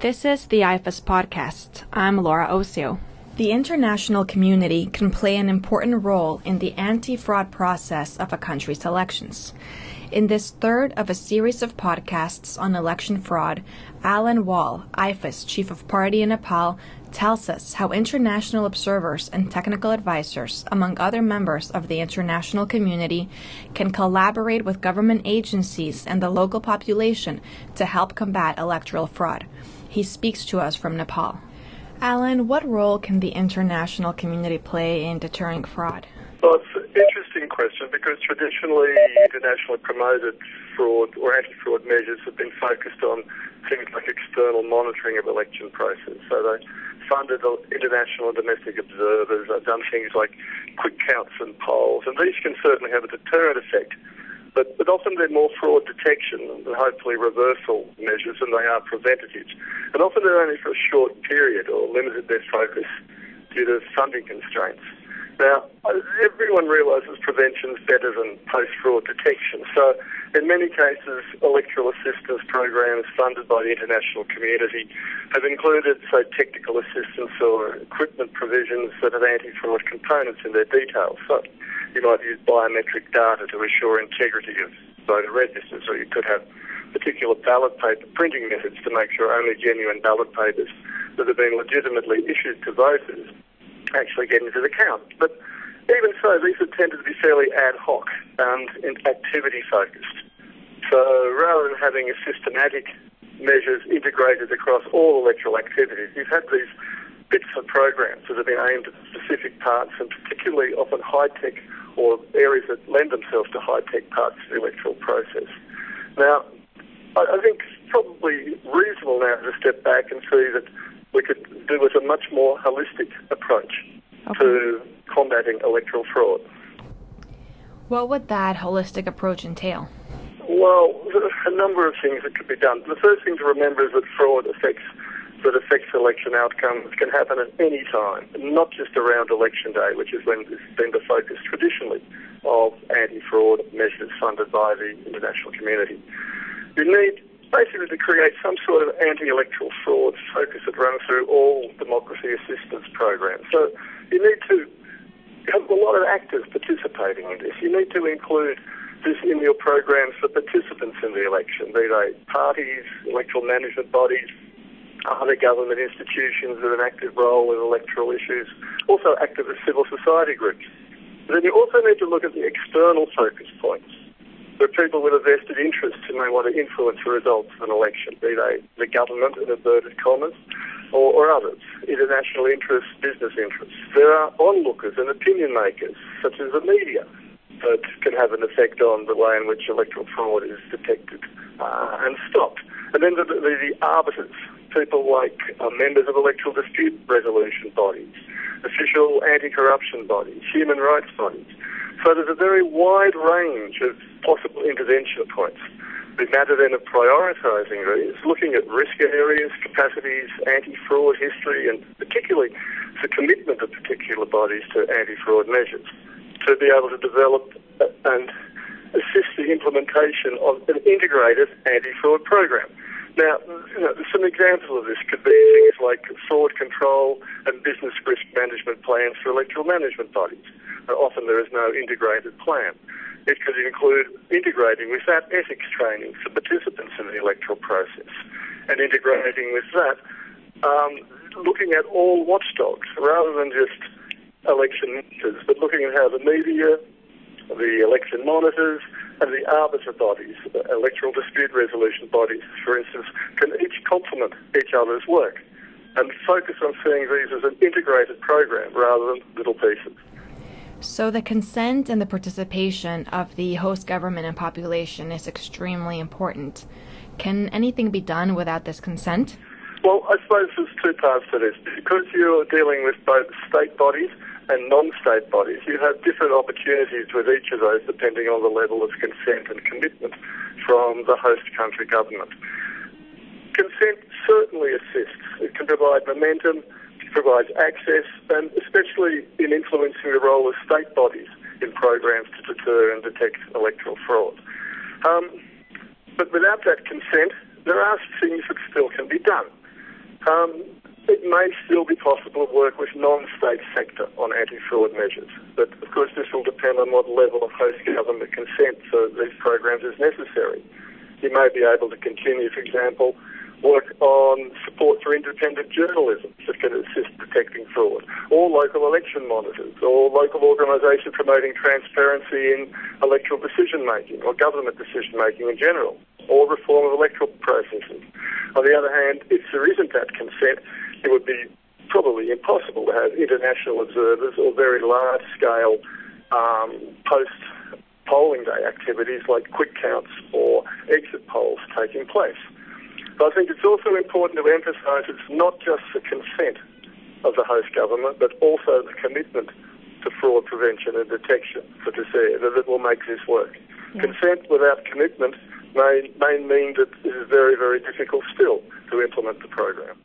This is the IFES podcast. I'm Laura Osio. The international community can play an important role in the anti-fraud process of a country's elections. In this third of a series of podcasts on election fraud, Alan Wall, IFES Chief of Party in Nepal, tells us how international observers and technical advisors, among other members of the international community, can collaborate with government agencies and the local population to help combat electoral fraud. He speaks to us from Nepal. Alan, what role can the international community play in deterring fraud? Well, it's an interesting question because traditionally internationally promoted fraud or anti-fraud measures have been focused on things like external monitoring of election process. So they funded international and domestic observers. They've done things like quick counts and polls, and these can certainly have a deterrent effect. But often they're more fraud detection and hopefully reversal measures than they are preventative. And often they're only for a short period or limited their focus due to funding constraints. Now, everyone realises prevention is better than post-fraud detection. So in many cases, electoral assistance programs funded by the international community have included, say, technical assistance or equipment provisions that have anti-fraud components in their details. So you might use biometric data to assure integrity of voter registers, or you could have particular ballot paper printing methods to make sure only genuine ballot papers that have been legitimately issued to voters actually get into the count. But even so, these have tended to be fairly ad hoc and activity-focused. So rather than having a systematic measures integrated across all electoral activities, you've had these bits of programs that have been aimed at specific parts, and particularly often high-tech or areas that lend themselves to high-tech parts of the electoral process. Now, I think it's probably reasonable now to step back and see that we could do with a much more holistic approach to combating electoral fraud. What would that holistic approach entail? Well, there's a number of things that could be done. The first thing to remember is that fraud that affects election outcomes can happen at any time, not just around election day, which is when it's been the focus traditionally of anti-fraud measures funded by the international community. You need basically to create some sort of anti-electoral fraud focus that runs through all democracy assistance programs. So you need to have a lot of actors participating in this. You need to include this in your programs for participants in the election, be they parties, electoral management bodies, other government institutions with an active role in electoral issues, also activist civil society groups. Then you also need to look at the external focus points. There are people with a vested interest who may want to influence the results of an election, be they the government in inverted commas or others, international interests, business interests. There are onlookers and opinion makers, such as the media, that can have an effect on the way in which electoral fraud is detected and stopped. And then the arbiters, people like members of electoral dispute resolution bodies, official anti-corruption bodies, human rights bodies. So there's a very wide range of possible intervention points. The matter then of prioritising these, looking at risk areas, capacities, anti-fraud history, and particularly the commitment of particular bodies to anti-fraud measures, to be able to develop and assist the implementation of an integrated anti-fraud program. Now, some examples of this could be things like fraud control and business risk management plans for electoral management bodies. Often there is no integrated plan. It could include integrating with that ethics training for participants in the electoral process, and integrating with that looking at all watchdogs rather than just election monitors, but looking at how the media, the election monitors, and the arbiter bodies, electoral dispute resolution bodies, for instance, can each complement each other's work and focus on seeing these as an integrated program rather than little pieces. So the consent and the participation of the host government and population is extremely important. Can anything be done without this consent? Well, I suppose there's two parts to this. Because you're dealing with both state bodies and non-state bodies, you have different opportunities with each of those depending on the level of consent and commitment from the host country government. Consent certainly assists. It can provide momentum, provides access, and especially in influencing the role of state bodies in programs to deter and detect electoral fraud. But without that consent, there are things that still can be done. It may still be possible to work with non-state sector on anti-fraud measures, but of course this will depend on what level of host government consent for these programs is necessary. You may be able to continue, for example, work on support for independent journalism that can assist detecting fraud, or local election monitors, or local organisations promoting transparency in electoral decision-making or government decision-making in general, or reform of electoral processes. On the other hand, if there isn't that consent, it would be probably impossible to have international observers or very large-scale post-polling day activities like quick counts or exit polls taking place. But I think it's also important to emphasise it's not just the consent of the host government, but also the commitment to fraud prevention and detection for deter that will make this work. Yeah. Consent without commitment may mean that it is very, very difficult still to implement the program.